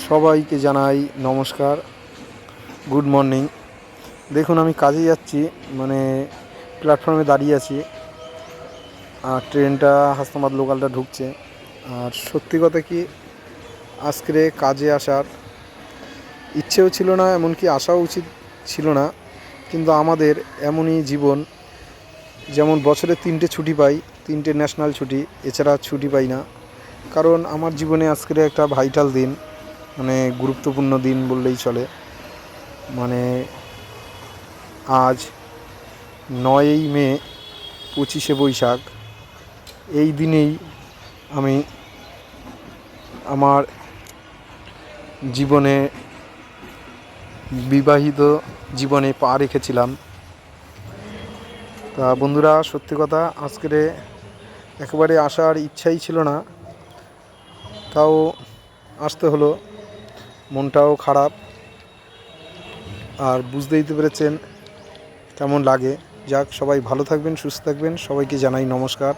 সবাইকে জানাই নমস্কার, গুড মর্নিং। দেখুন আমি কাজে যাচ্ছি, মানে প্ল্যাটফর্মে দাঁড়িয়ে আছি, আর ট্রেনটা হাসনাবাদ লোকালটা ঢুকছে। আর সত্যি কথা কি, আজকে কাজে আসার ইচ্ছেও ছিল না, এমনকি আসাও উচিত ছিল না, কিন্তু আমাদের এমনই জীবন, যেমন বছরে 3টে ছুটি পাই, 3টে ন্যাশনাল ছুটি, এছাড়া ছুটি পাই না। কারণ আমার জীবনে আজকের একটা ভাইটাল দিন, মানে গুরুত্বপূর্ণ দিন বললেই চলে। মানে আজ 9ই মে, 25শে বৈশাখ। এই দিনেই আমি আমার জীবনে, বিবাহিত জীবনে পা রেখেছিলাম। তা বন্ধুরা, সত্যি কথা, আজকের একেবারে আসার ইচ্ছাই ছিল না, তাও আসতে হলো। মনটাও খারাপ, আর বুঝতেই তো পেরেছেন কেমন লাগে। যাক, সবাই ভালো থাকবেন, সুস্থ থাকবেন, সবাইকে জানাই নমস্কার।